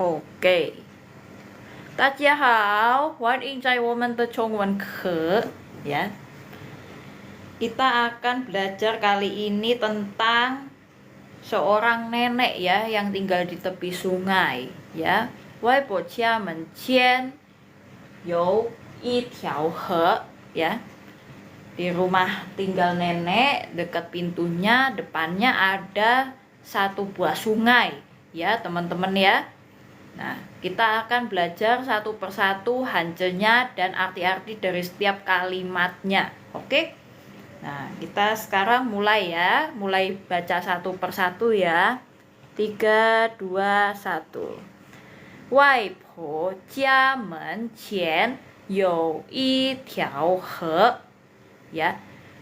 Oke. 大家好，欢迎在我们的中文课 ya. Kita akan belajar kali ini tentang seorang nenek ya yang tinggal di tepi sungai ya. 外婆家门前有一条河 ya. Di rumah tinggal nenek, dekat pintunya, depannya ada satu buah sungai ya teman-teman ya. Nah, kita akan belajar satu persatu hancenya dan arti-arti dari setiap kalimatnya. Oke? Nah, kita sekarang mulai ya. Mulai baca satu persatu ya. 3, 2, 1. 外婆家门前有一条河 ya.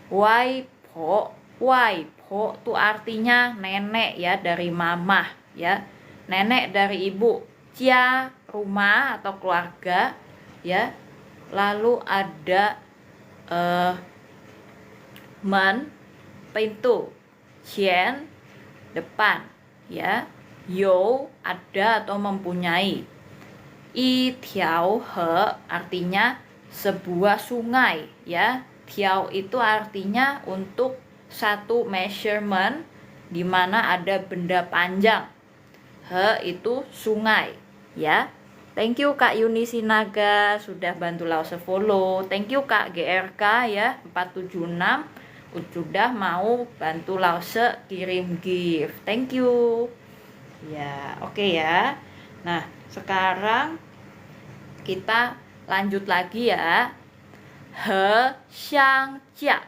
外婆itu artinya nenek ya, dari mamah ya. Nenek dari ibu. Jia rumah atau keluarga ya. Lalu ada men pintu, qian depan ya. Yo ada atau mempunyai. I tiao he artinya sebuah sungai ya. Tiao itu artinya untuk satu measurement di mana ada benda panjang. He itu sungai ya. Thank you Kak Yuni Sinaga sudah bantu Lause follow. Thank you Kak GRK ya 476 sudah mau bantu Lause kirim gift. Thank you. Ya, oke ya. Nah, sekarang kita lanjut lagi ya. He xiang jia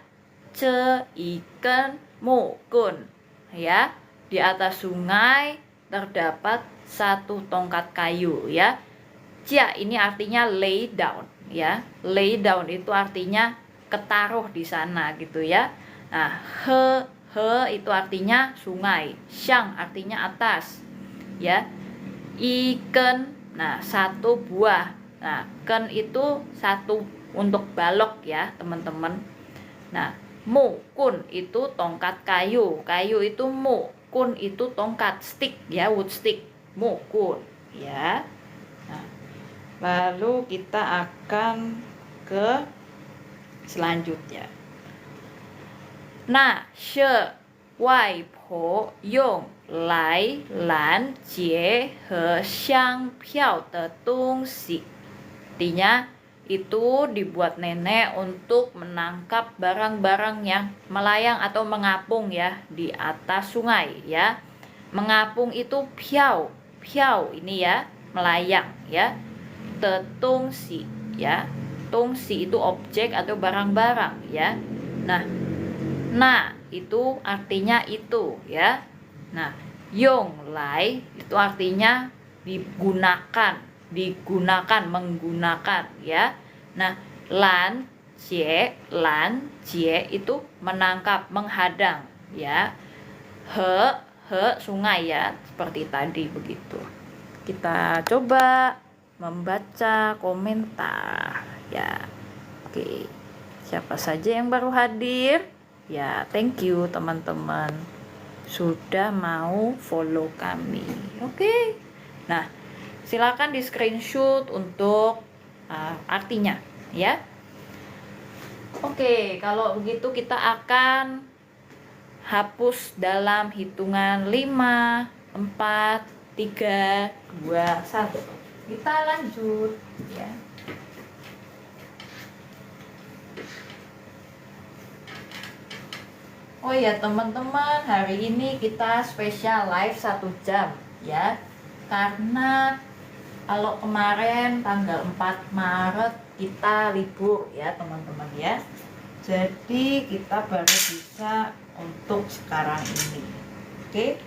ce ikan mukun ya. Di atas sungai terdapat satu tongkat kayu ya. Jia ini artinya lay down ya. Lay down itu artinya ketaruh di sana gitu ya. Nah, he itu artinya sungai. Xiang artinya atas ya. Iken, nah satu buah. Nah, ken itu satu untuk balok ya teman-teman. Nah, mukun itu tongkat kayu. Kayu itu mukun itu tongkat stick ya, wood stick. Mukun ya. Nah, lalu kita akan ke selanjutnya. Nah, she wai po yong lai lan jie he xiang piao de dongxi. Artinya itu dibuat nenek untuk menangkap barang-barang yang melayang atau mengapung ya di atas sungai ya. Mengapung itu piao. Piao ini ya, melayang ya. De dongxi ya. Dongxi itu objek atau barang-barang ya. Nah, itu artinya itu ya. Nah, yong lai itu artinya digunakan, menggunakan ya. Nah, lan jie itu menangkap, menghadang ya. He sungai ya, seperti tadi begitu. Kita coba membaca komentar ya. Oke. Siapa saja yang baru hadir? Ya, thank you teman-teman sudah mau follow kami. Oke. Nah, silakan di screenshot untuk artinya ya. Oke, kalau begitu kita akan hapus dalam hitungan 5, 4, 3, 2, 1. Kita lanjut ya. Oh ya teman-teman, hari ini kita spesial live 1 jam ya. Karena kalau kemarin tanggal 4 Maret kita libur ya teman-teman ya. Jadi kita baru bisa untuk sekarang ini. Oke.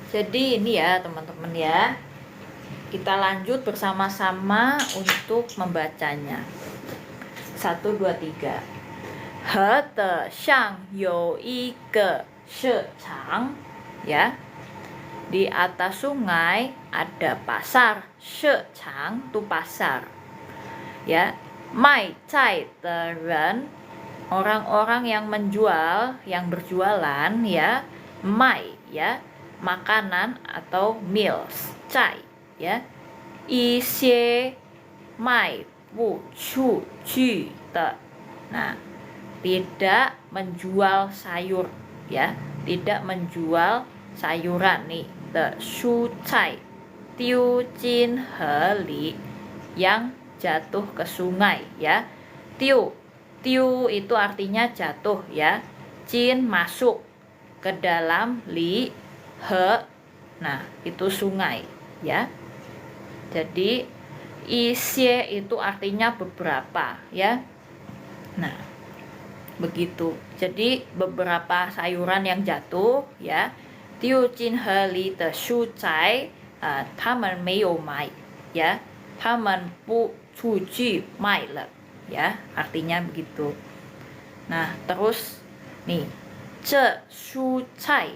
Jadi ini ya teman-teman ya, kita lanjut bersama-sama untuk membacanya. 1, 2, 3. 河的上有一个市场 ya. Di atas sungai ada pasar, 市场 itu pasar. Ya, 卖菜的人 orang-orang yang menjual, yang berjualan ya, 卖 ya, makanan atau meals, 菜 ya. 一些卖不出去的 nah, tidak menjual sayur ya, tidak menjual sayuran nih, de shu cai tiu jin he li, yang jatuh ke sungai ya. Tiu itu artinya jatuh ya, jin masuk ke dalam, li he nah itu sungai ya. Jadi isie itu artinya beberapa ya. Nah, begitu. Jadi beberapa sayuran yang jatuh ya. Tiu jin he li de shu cai, tamen mei you mai ya. Tamen bu chu ji mai le ya. Artinya begitu. Nah, terus nih. Ce shu cai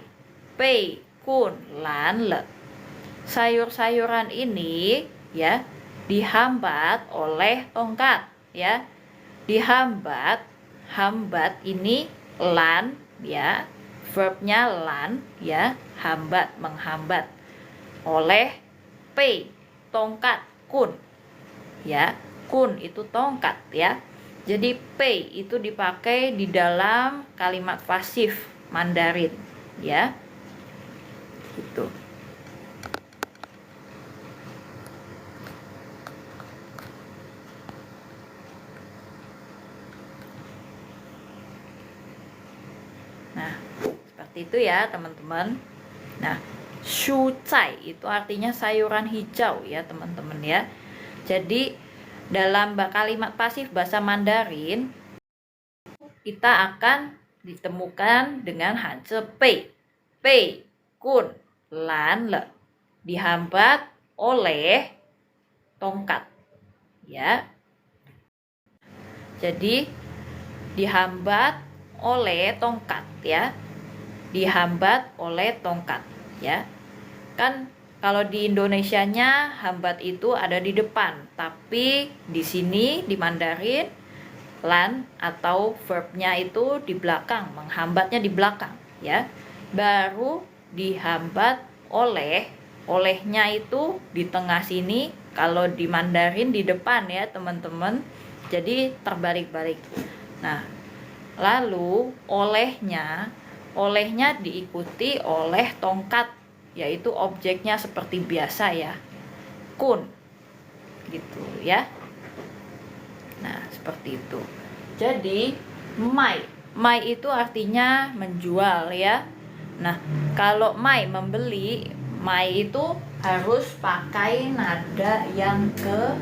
bei kun lan le. Sayur-sayuran ini ya dihambat oleh tongkat ya. Dihambat, hambat ini lan ya, verbnya lan ya, hambat, menghambat, oleh p, tongkat, kun ya. Kun itu tongkat ya. Jadi p itu dipakai di dalam kalimat pasif Mandarin ya. Gitu. Nah, seperti itu ya teman-teman. Nah, shu cai itu artinya sayuran hijau ya teman-teman ya. Jadi dalam kalimat pasif bahasa Mandarin kita akan ditemukan dengan hanse pei, pei, kun, lan, le, dihambat oleh tongkat ya. Jadi dihambat oleh tongkat ya, dihambat oleh tongkat ya. Kan kalau di Indonesianya hambat itu ada di depan, tapi di sini di Mandarin lan atau verbnya itu di belakang, menghambatnya di belakang ya. Baru dihambat oleh, olehnya itu di tengah sini, kalau di Mandarin di depan ya teman-teman. Jadi terbalik-balik. Nah, lalu olehnya diikuti oleh tongkat, yaitu objeknya seperti biasa ya, kun gitu ya. Nah, seperti itu. Jadi mai itu artinya menjual ya. Nah, kalau mai membeli, mai itu harus pakai nada yang ke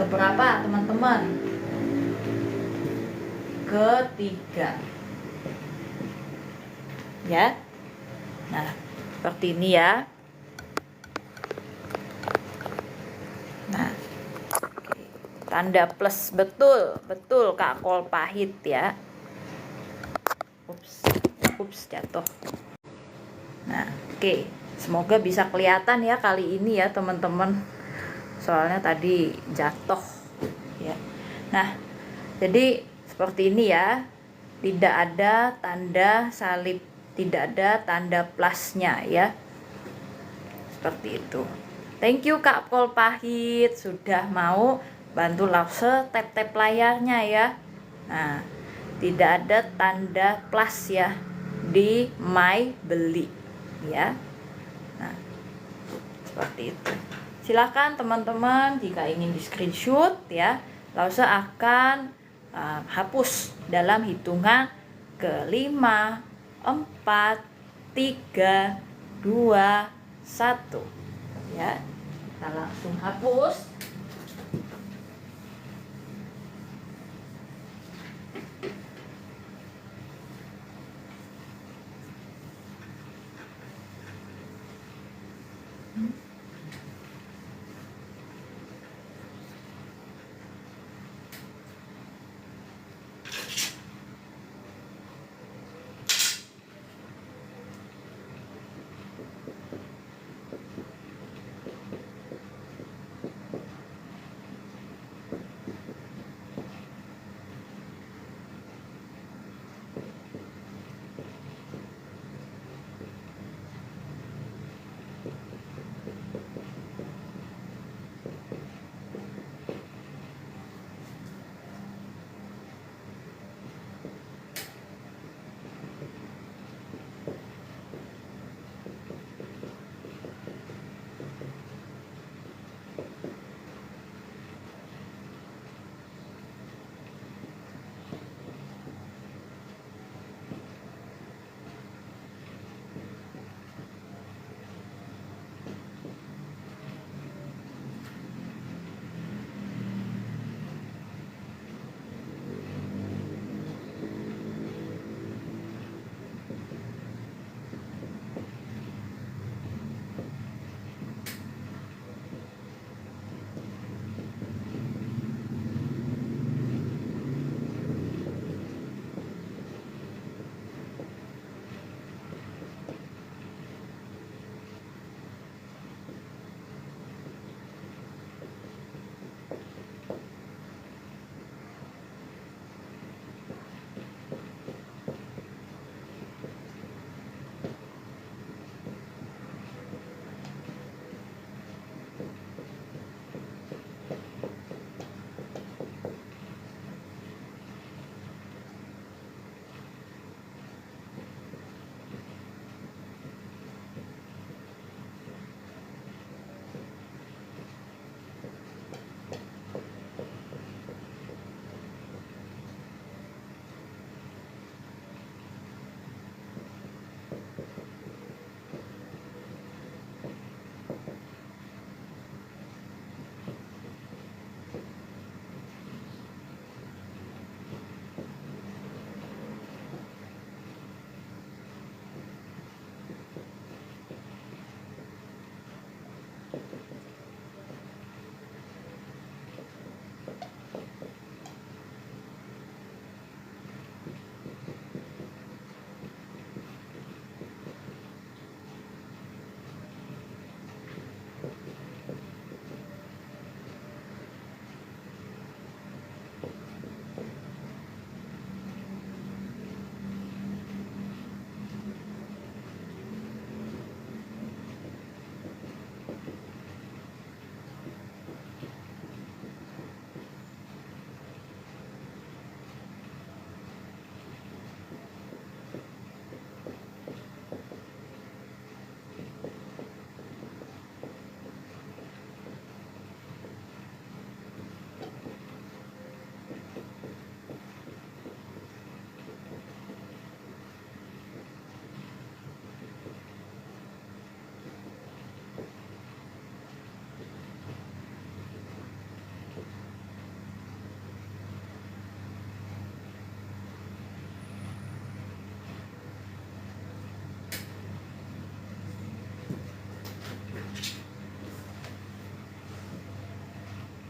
berapa teman-teman? Ketiga ya. Nah, seperti ini ya. Nah, tanda plus, betul Kak Kol pahit ya. Ups jatuh. Nah, oke. Semoga bisa kelihatan ya kali ini ya teman-teman, soalnya tadi jatuh ya. Nah, jadi seperti ini ya, tidak ada tanda salib, tidak ada tanda plusnya ya, seperti itu. Thank you Kak Kol pahit sudah mau bantu Lause tap-tap layarnya ya. Nah, tidak ada tanda plus ya di my beli ya. Nah, seperti itu. Silakan teman-teman jika ingin di screenshot ya, Lause akan hapus dalam hitungan ke 5, 4, 3, 2, 1 ya. Kita langsung hapus.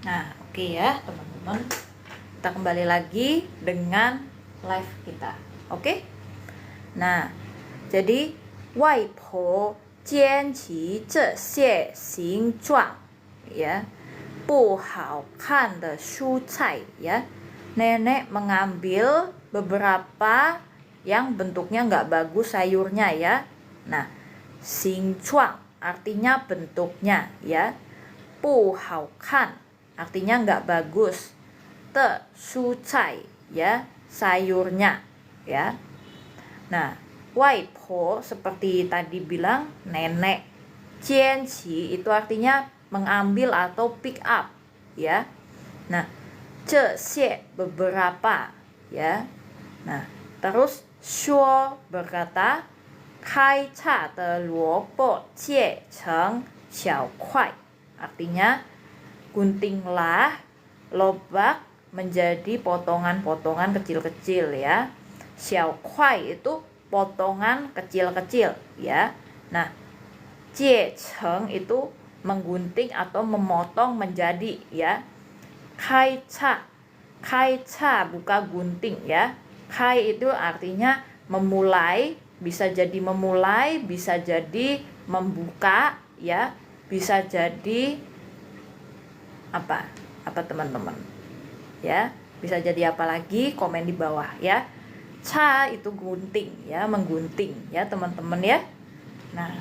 Nah, oke ya teman-teman. Kita kembali lagi dengan live kita. Oke? Nah, jadi 外婆捡起这些形状 ya, 不好看的蔬菜 ya. Nenek mengambil beberapa yang bentuknya nggak bagus sayurnya ya. Nah, 形状 artinya bentuknya ya. 不好看 artinya nggak bagus. Te su cai ya, sayurnya ya. Nah, wai po seperti tadi bilang nenek. Jian qi itu artinya mengambil atau pick up ya. Nah, ce xie beberapa ya. Nah, terus shuo berkata kai cha de luo bo jie cheng xiao kuai. Artinya guntinglah lobak menjadi potongan-potongan kecil-kecil ya. Xiao kuai itu potongan kecil-kecil ya. Nah, jiecheng itu menggunting atau memotong menjadi ya. Kaicha buka gunting ya. Kai itu artinya memulai, bisa jadi memulai, bisa jadi membuka ya, bisa jadi apa teman-teman ya, bisa jadi apa lagi, komen di bawah ya. Cha itu gunting ya, menggunting ya teman-teman ya. Nah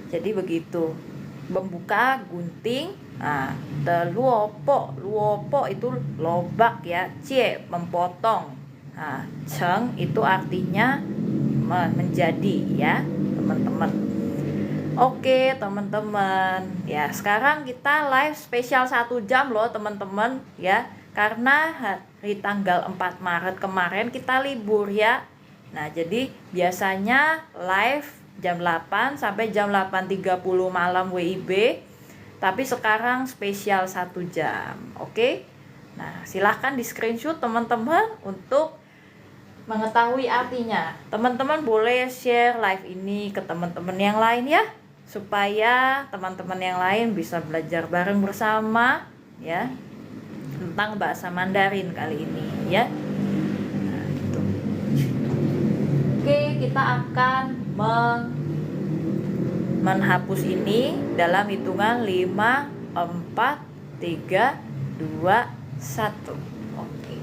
jadi begitu, membuka gunting. Nah, luopo itu lobak ya, cie memotong. Nah, cheng itu artinya menjadi ya teman-teman. Oke teman-teman ya, sekarang kita live spesial 1 jam loh teman-teman ya, karena hari tanggal 4 Maret kemarin kita libur ya. Nah jadi biasanya live jam 8 sampai jam 8.30 malam WIB, tapi sekarang spesial 1 jam. Oke. Nah silahkan di screenshot teman-teman untuk mengetahui artinya. Teman-teman boleh share live ini ke teman-teman yang lain ya, supaya teman-teman yang lain bisa belajar bareng bersama ya tentang bahasa Mandarin kali ini ya. Nah, gitu. Oke, kita akan menghapus ini dalam hitungan 5, 4, 3, 2, 1. Oke.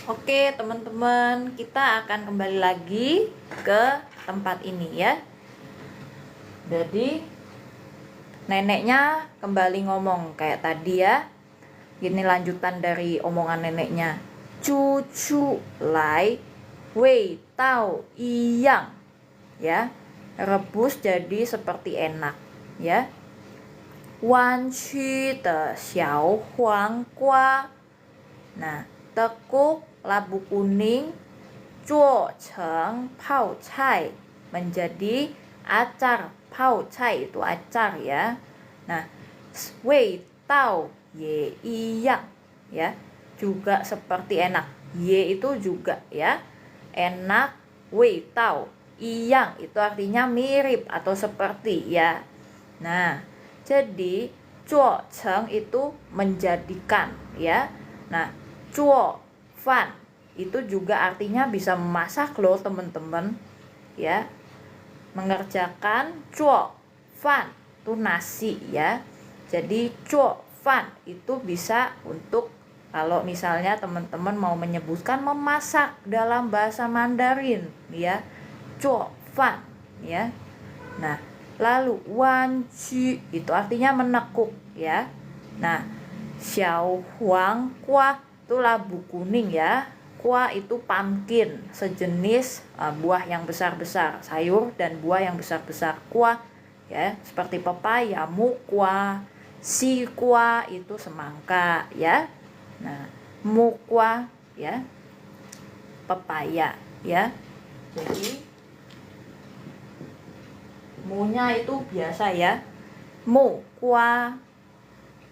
Oke, teman-teman, kita akan kembali lagi ke tempat ini ya. Jadi neneknya kembali ngomong kayak tadi ya. Ini lanjutan dari omongan neneknya. Cucu lai wei tao iyang. Ya. Rebus jadi seperti enak, ya. Wan qu de xiao huang gua. Nah, tekuk labu kuning, zuo cheng pao cai, menjadi acar. Pao cai itu acar ya. Nah, wei tao ye iyang, ya, juga seperti enak. Ye itu juga ya, enak. Wei tao iyang itu artinya mirip atau seperti ya. Nah, jadi zuo cheng itu menjadikan ya. Nah, zuo fan itu juga artinya bisa memasak loh teman-teman ya. Mengerjakan zuo fan itu nasi ya. Jadi zuo fan itu bisa untuk kalau misalnya teman-teman mau menyebutkan memasak dalam bahasa Mandarin ya. Zuo fan ya. Nah, lalu wan qu itu artinya menekuk ya. Nah, xiao huang gua itu labu kuning ya. Gua itu pumpkin, sejenis buah yang besar-besar, sayur dan buah yang besar-besar. Gua ya, seperti pepaya, mukwa, sikwa itu semangka ya. Nah, mukwa ya, pepaya ya. Jadi munya itu biasa ya, mu kuah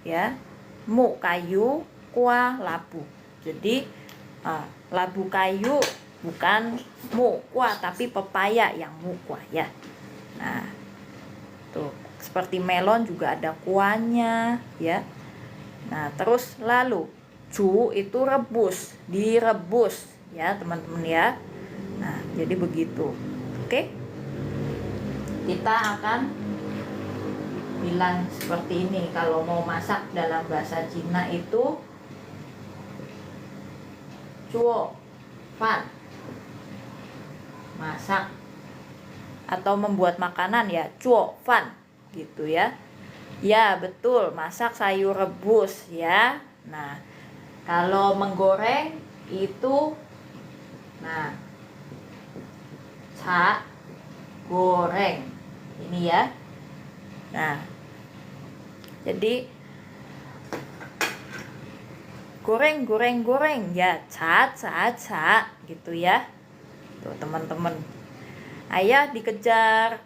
ya, mu kayu, kuah labu. Jadi labu kayu bukan mu kuah tapi pepaya yang mu kuah ya. Nah, tuh seperti melon juga ada kuahnya ya. Nah, terus lalu cu itu rebus, direbus ya teman-teman ya. Nah, jadi begitu. Oke, kita akan bilang seperti ini. Kalau mau masak dalam bahasa Cina itu cuo fan, masak atau membuat makanan ya, cuo fan gitu ya. Ya betul, masak sayur rebus ya. Nah, kalau menggoreng itu ca goreng ini ya. Nah, jadi goreng ya, ca gitu ya. Tuh teman-teman, ayah dikejar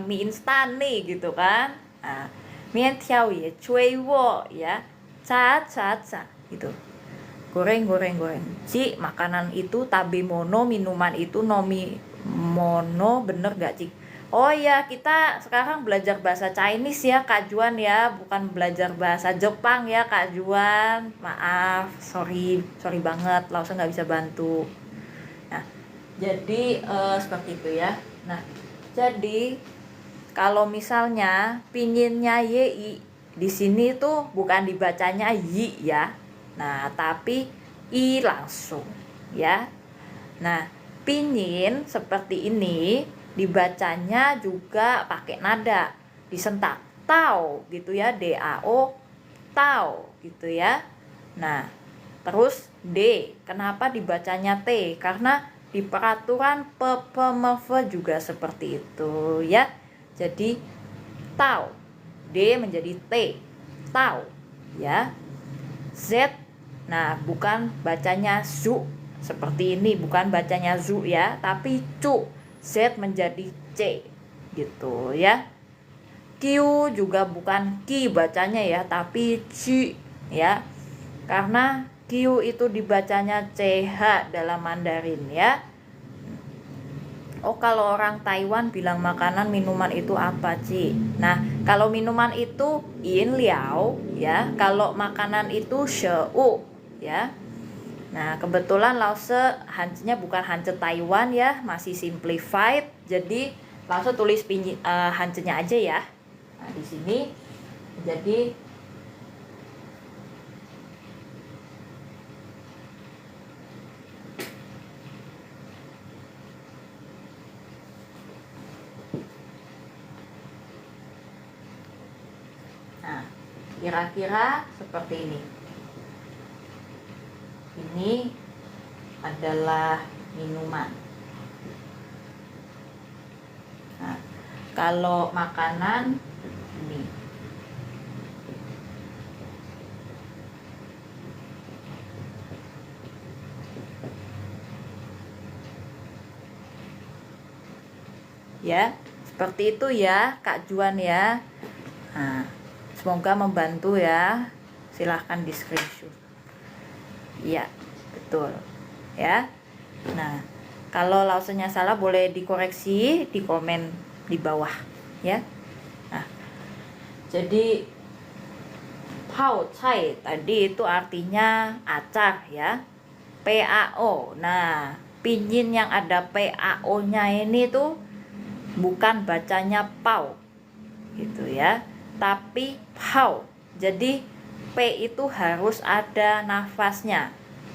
mie instan nih gitu kan. Nah, mie tiao ye cui wo ya, ca gitu. Goreng. Ci, makanan itu tabe mono, minuman itu nomi mono, bener gak Cik? Oh ya, kita sekarang belajar bahasa Chinese ya Kak Juan ya, bukan belajar bahasa Jepang ya Kak Juan. Maaf, sorry banget, Lausa nggak bisa bantu. Nah, jadi seperti itu ya. Nah, jadi kalau misalnya pinginnya yi di sini tuh bukan dibacanya yi ya. Nah, tapi i langsung ya. Nah, pingin seperti ini dibacanya juga pakai nada disentak tau gitu ya, dao tau gitu ya. Nah, terus d kenapa dibacanya t? Karena di peraturan ppmv juga seperti itu ya. Jadi tau, d menjadi t, tau ya. Z, nah bukan bacanya zu seperti ini, bukan bacanya zu ya, tapi cu. Z menjadi C gitu ya. Q juga bukan Q bacanya ya, tapi C ya. Karena Q itu dibacanya CH dalam Mandarin ya. Oh, kalau orang Taiwan bilang makanan minuman itu apa, Ci? Nah, kalau minuman itu yin liao ya. Kalau makanan itu sheu ya. Nah, kebetulan Lause hancenya bukan hance Taiwan ya, masih simplified. Jadi Lause tulis hancenya aja ya. Nah, di sini jadi kira-kira seperti ini. Ini adalah minuman. Nah, kalau makanan ini. Ya, seperti itu ya Kak Juan ya. Nah, semoga membantu ya. Silahkan di screenshot. Iya, betul ya. Nah, kalau lausenya salah boleh dikoreksi di komen di bawah ya. Nah, jadi pao cai tadi itu artinya acar ya. PAO. Nah, pinyin yang ada PAO-nya ini tuh bukan bacanya pau gitu ya, tapi pau. Jadi P itu harus ada nafasnya,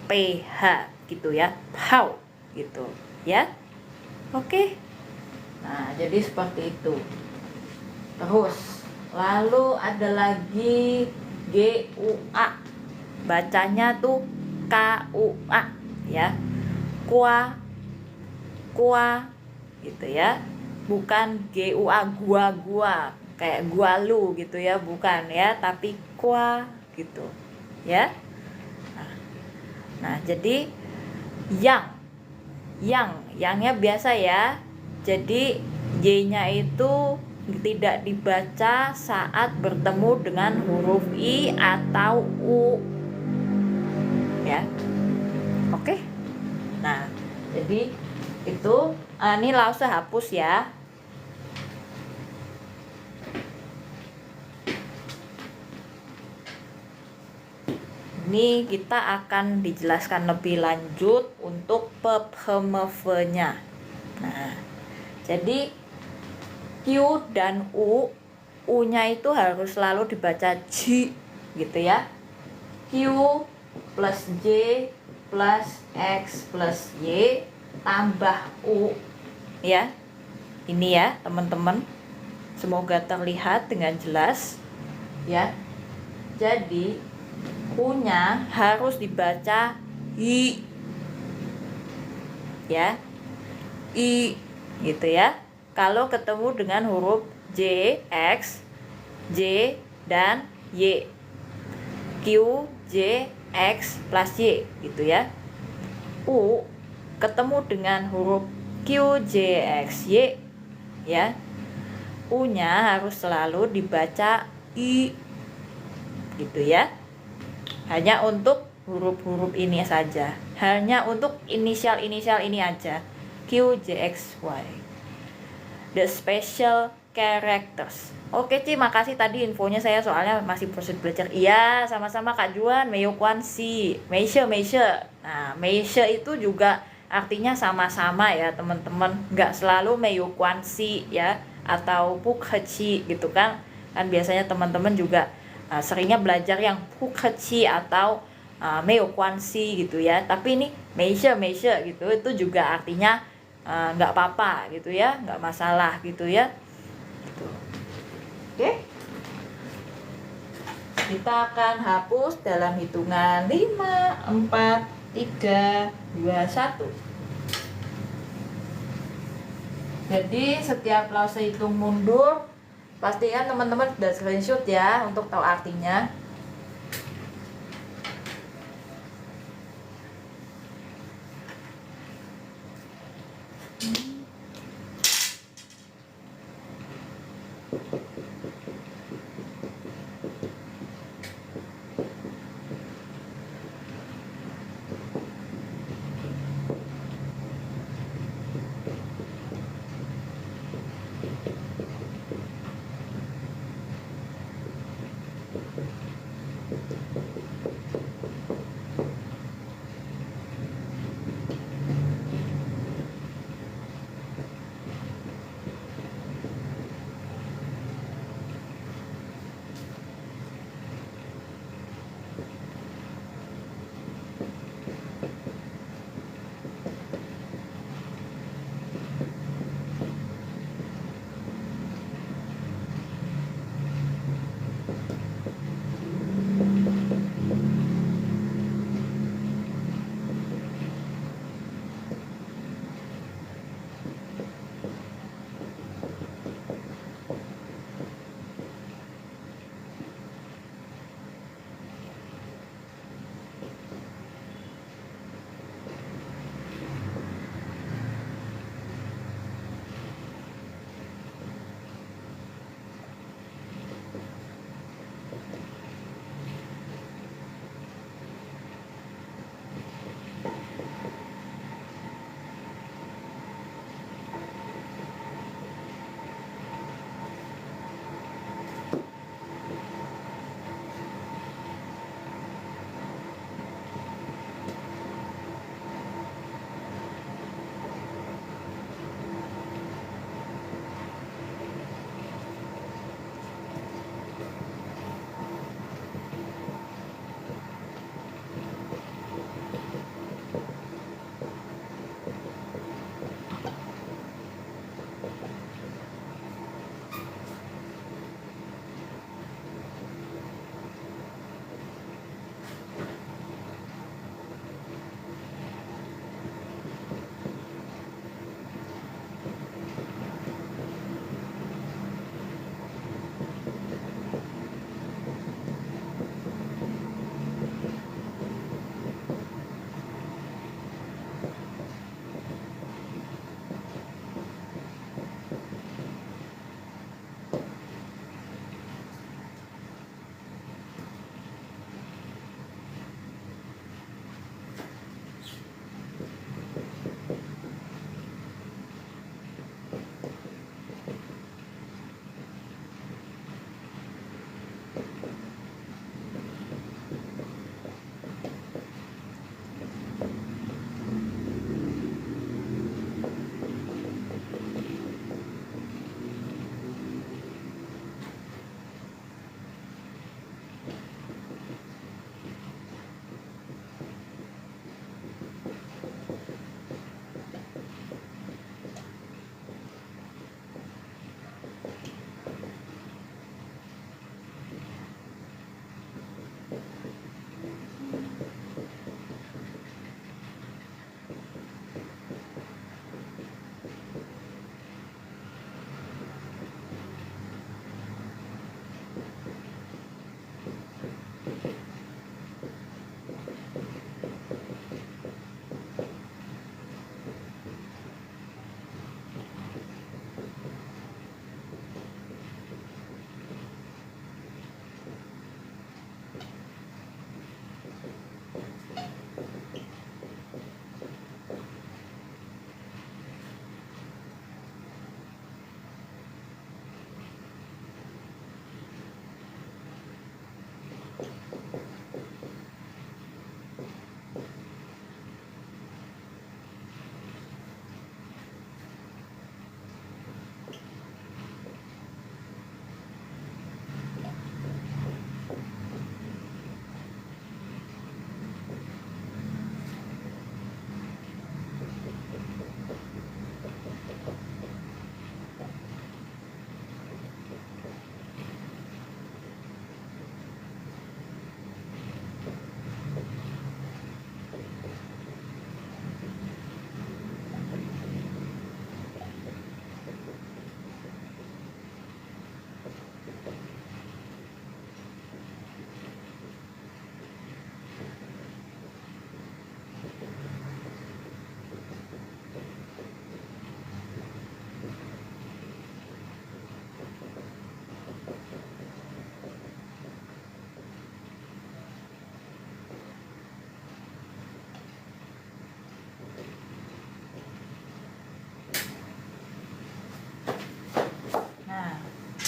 PH gitu ya, pau gitu ya. Oke. Nah, jadi seperti itu. Terus lalu ada lagi GUA, bacanya tuh KUA ya, kuah gitu ya, bukan GUA gua kayak gualu gitu ya, bukan ya, tapi kuah gitu ya. Nah, jadi yangnya biasa ya, jadi Y-nya itu tidak dibaca saat bertemu dengan huruf I atau U ya. Oke. Nah, jadi itu ini lause hapus ya. Ini kita akan dijelaskan lebih lanjut untuk PPMV-nya. Nah, jadi Q dan U-nya itu harus selalu dibaca J gitu ya. Q plus J plus X plus Y tambah U ya. Ini ya teman-teman, semoga terlihat dengan jelas ya. Jadi U-nya harus dibaca I ya, I gitu ya. Kalau ketemu dengan huruf J, X, J dan Y, Q, J, X plus Y gitu ya. U ketemu dengan huruf Q, J, X, Y ya, U-nya harus selalu dibaca I gitu ya. Hanya untuk huruf-huruf ini saja, hanya untuk inisial-inisial ini aja, Q, J, X, Y, the special characters. Oke Ci, makasih tadi infonya, saya soalnya masih proses belajar. Iya, sama-sama Kak Juan. Meiyou Quan Si, Meishe. Nah, Meishe itu juga artinya sama-sama ya teman-teman. Nggak selalu Meiyou Quan Si ya, atau Puk Heci gitu kan. Kan biasanya teman-teman juga seringnya belajar yang Puk Heci atau Meiyou Quan Si gitu ya. Tapi ini Meishe gitu, itu juga artinya nggak apa-apa gitu ya, nggak masalah gitu ya gitu. Oke, kita akan hapus dalam hitungan 5, 4, 3, 2, 1. Jadi setiap lause hitung mundur, pastikan teman-teman sudah screenshot ya untuk tahu artinya.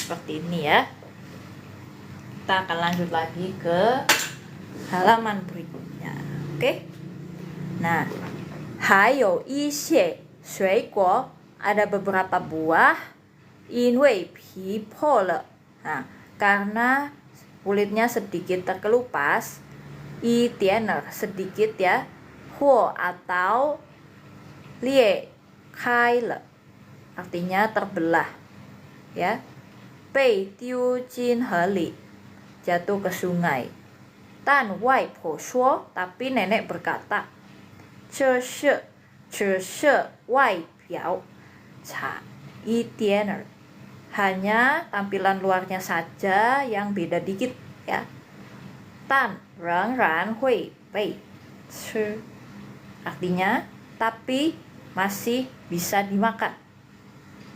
Seperti ini ya. Kita akan lanjut lagi ke halaman berikutnya. Oke. Nah, 还有一些水果 ada beberapa buah 因为皮破了 nah, karena kulitnya sedikit terkelupas 一点儿 sedikit ya 或 atau 裂开了 artinya terbelah ya 被丢进河里 jatuh ke sungai 但外婆说 tapi nenek berkata 这是外表差一点儿 hanya tampilan luarnya saja yang beda dikit ya 但仍然会被吃 artinya tapi masih bisa dimakan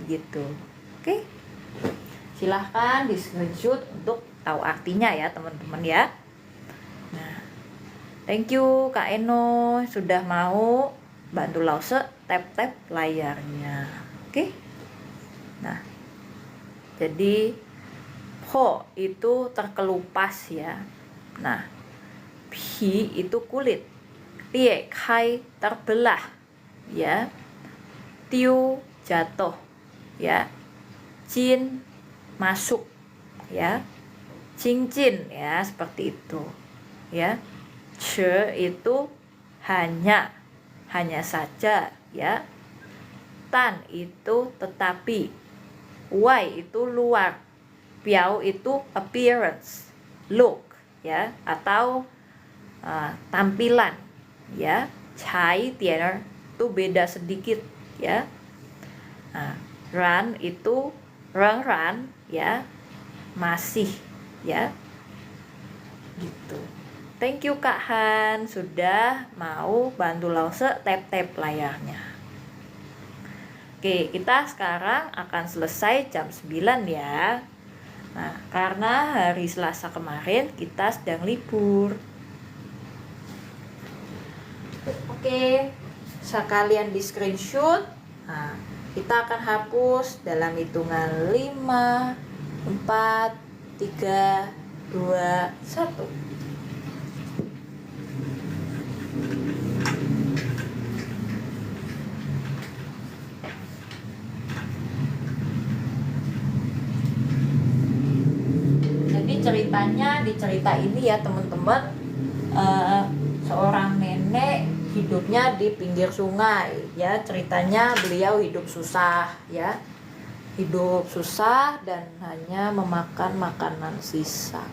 gitu. Oke. Silahkan di screenshot untuk tahu artinya ya teman-teman ya. Nah, thank you Kak Eno sudah mau bantu Lause tap-tap layarnya. Oke. Nah, jadi po itu terkelupas ya. Nah, pi itu kulit. Lie kai terbelah ya. Tiu jatuh ya. Jin masuk ya. Cincin ya seperti itu ya. Ce itu hanya saja ya. Tan itu tetapi. Wai itu luar. Piao itu appearance, look ya atau tampilan ya. Cai tier itu beda sedikit ya. Ran itu ran ya masih ya gitu. Thank you Kak Han sudah mau bantu Lause tap-tap layarnya. Oke, kita sekarang akan selesai jam 9 ya. Nah, karena hari Selasa kemarin kita sedang libur. Oke, sekalian di screenshot. Nah, kita akan hapus dalam hitungan 5, 4, 3, 2, 1. Jadi ceritanya di cerita ini ya teman-teman, seorang nenek hidupnya di pinggir sungai ya. Ceritanya beliau hidup susah ya. Hidup susah dan hanya memakan makanan sisa.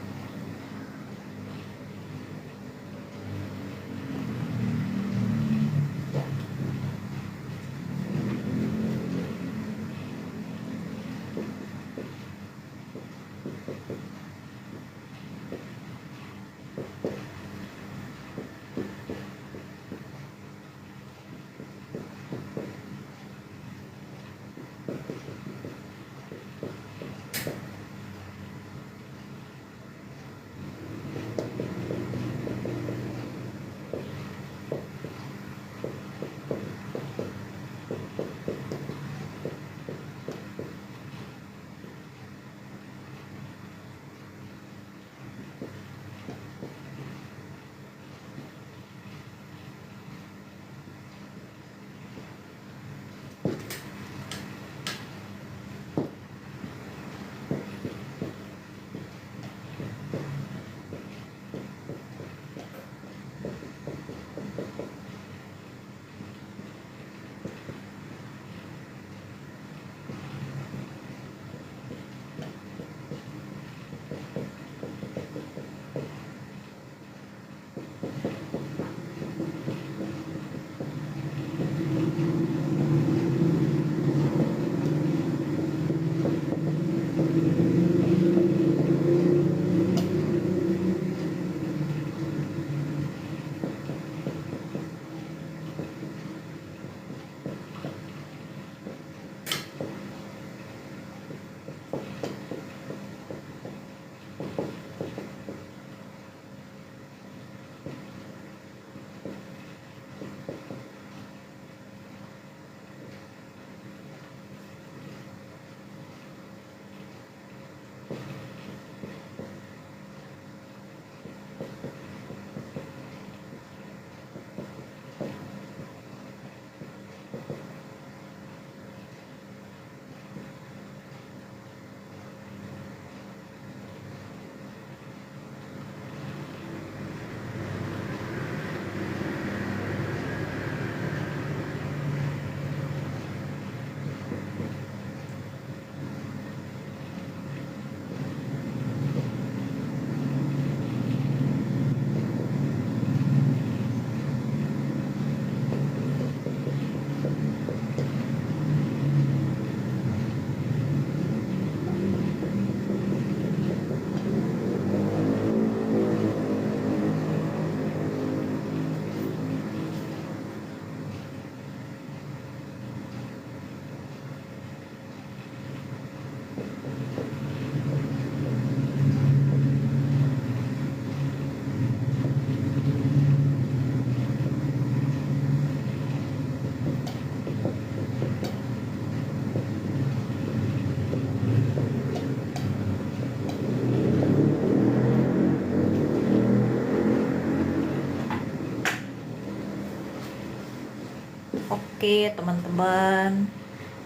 Oke, teman-teman.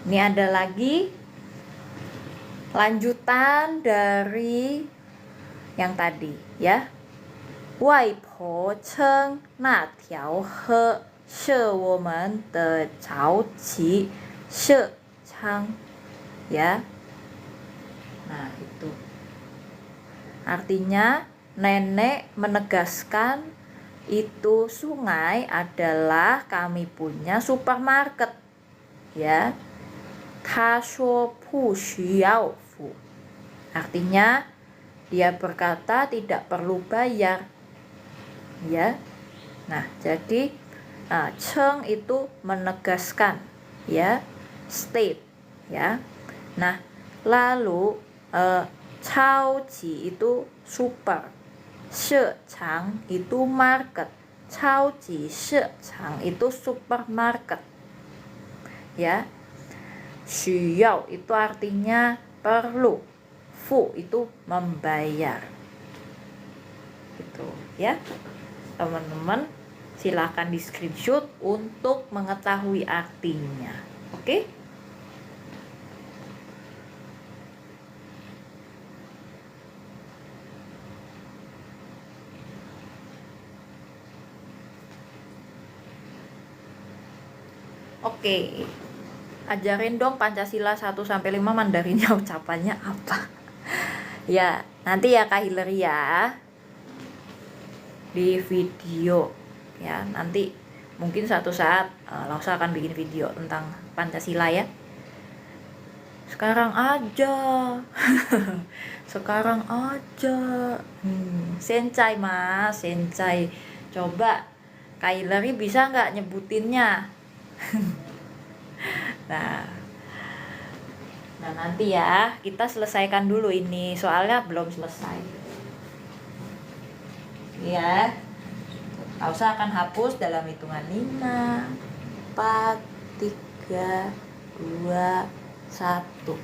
Ini ada lagi lanjutan dari yang tadi ya. Wai po cheng na tiao he she women de cao qi she chang ya. Nah, itu. Artinya nenek menegaskan itu sungai adalah kami punya supermarket ya. Ta shuo pu xuyao fu. Artinya dia berkata tidak perlu bayar ya. Nah, jadi cheng itu menegaskan ya, state ya. Nah, lalu cao ji itu super, she chang itu market, cao ji she chang itu supermarket ya. Xuyao itu artinya perlu, fu itu membayar. Gitu ya. Teman-teman silakan di screenshot untuk mengetahui artinya. Oke? Oke. Ajarin dong Pancasila 1-5 Mandarinnya ucapannya apa. Ya, nanti ya Kak Hillary ya. Di video ya, nanti mungkin suatu saat Lausa akan bikin video tentang Pancasila ya. Sekarang aja. Sekarang aja. Sencai mas, sencai. Coba Kak Hillary bisa nggak nyebutinnya? Nah, nanti ya kita selesaikan dulu ini, soalnya belum selesai. Ya, Lausa akan hapus dalam hitungan 5, 4, 3, 2, 1.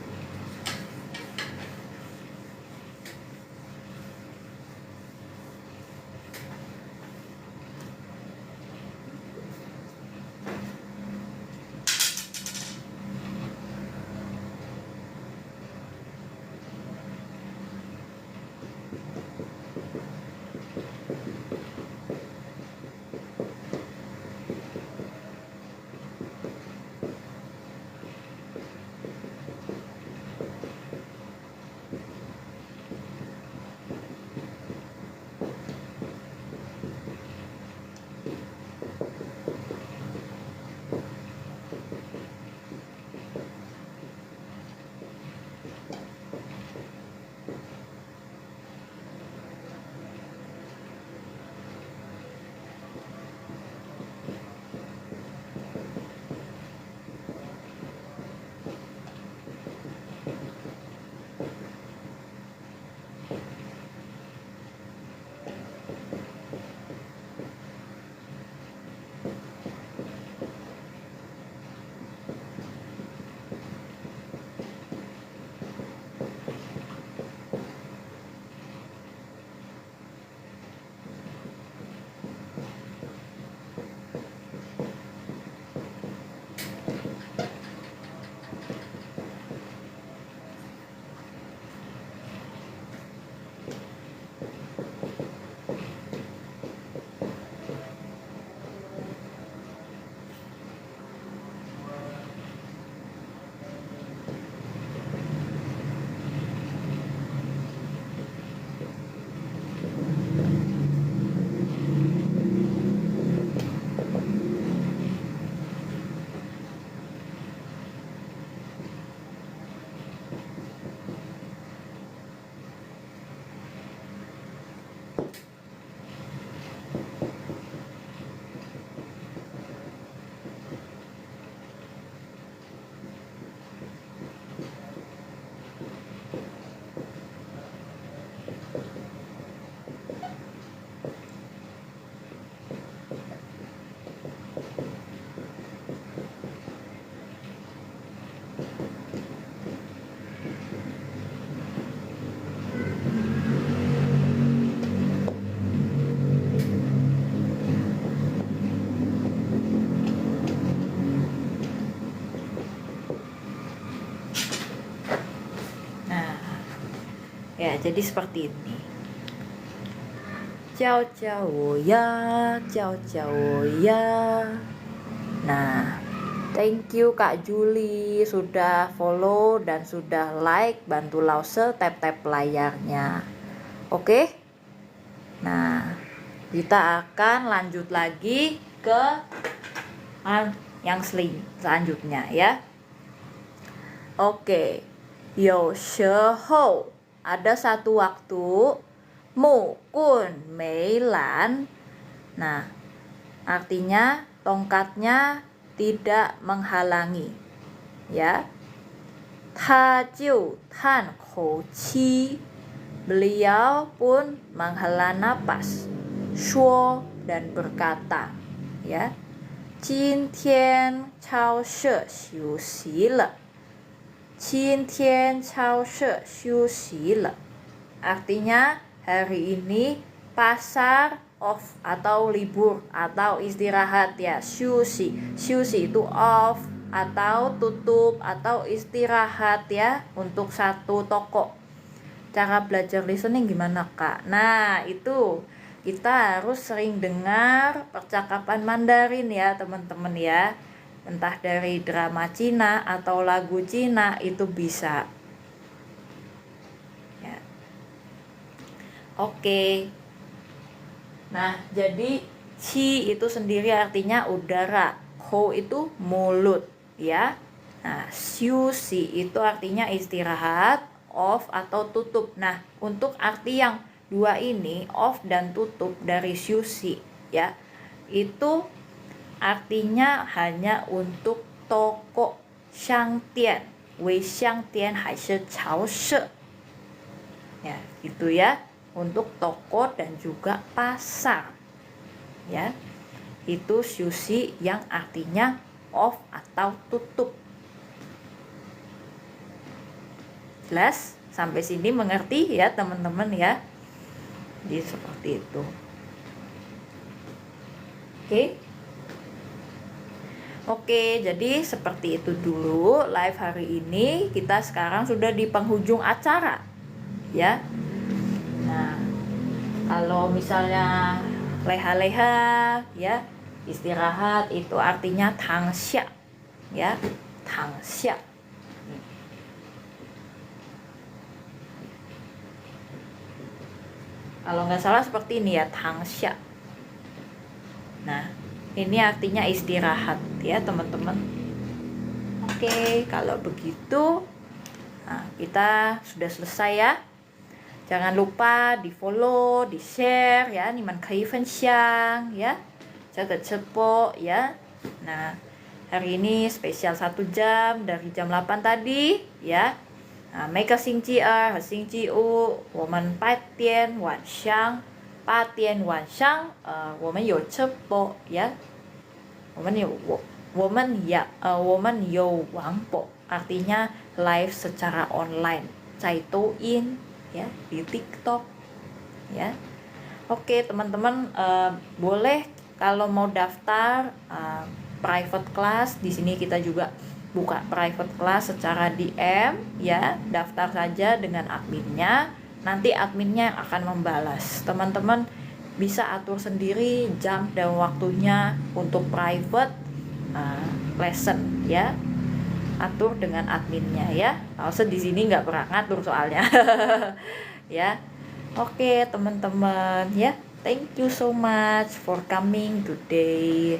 jadi seperti ini. Ciao ciao ya, ciao ciao ya. Nah, thank you Kak Juli sudah follow dan sudah like. Bantu Lause tap-tap layarnya. Oke? Nah, kita akan lanjut lagi ke yang selanjutnya ya. Oke. 有时候 ada satu waktu 木棍没拦. Nah, artinya tongkatnya tidak menghalangi. Ya. 他就叹口气. Beliau pun menghela napas. 说 dan berkata, ya. 今天超市休息了. 今天超市休息了. Artinya hari ini pasar off atau libur atau istirahat ya. 休息 itu off atau tutup atau istirahat ya untuk satu toko. Cara belajar listening gimana Kak? Nah itu kita harus sering dengar percakapan Mandarin ya teman-teman ya. Entah dari drama Cina atau lagu Cina itu bisa. Ya. Oke. Nah, jadi qi itu sendiri artinya udara, ho itu mulut, ya. Nah, xiu xi itu artinya istirahat, off atau tutup. Nah, untuk arti yang dua ini, off dan tutup dari xiu xi, ya. Itu artinya hanya untuk toko, xiangdian, wei xiangdian hai shi cao shi. Ya, gitu ya. Untuk toko dan juga pasar. Ya. Itu xuxi yang artinya off atau tutup. Jelas? Sampai sini mengerti ya teman-teman ya. Jadi seperti itu. Oke. Oke, jadi seperti itu dulu live hari ini. Kita sekarang sudah di penghujung acara. Ya. Nah, kalau misalnya leha-leha ya, istirahat itu artinya tangxia. Ya, tangxia. Kalau nggak salah seperti ini ya, tangxia. Nah, ini artinya istirahat ya teman-teman. Oke, kalau begitu nah, kita sudah selesai ya. Jangan lupa di follow, di share ya, 你们可以分享 ya. Jaga cepo ya. Nah, hari ini spesial 1 jam dari jam 8 tadi ya. Nah, 每个星期二和星期五我们8点晚上8点晚上我们有直播呀。我们有网播, artinya live secara online, 在抖音 ya, di TikTok ya. Oke teman-teman, boleh kalau mau daftar private class, di sini kita juga buka private class secara DM ya, daftar saja dengan adminnya, nanti adminnya yang akan membalas. Teman-teman bisa atur sendiri jam dan waktunya untuk private lesson ya, atur dengan adminnya ya. Kalau di sini nggak pernah ngatur soalnya. Ya, oke teman-teman ya, thank you so much for coming today.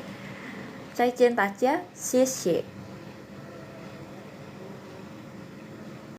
再见大家，谢谢。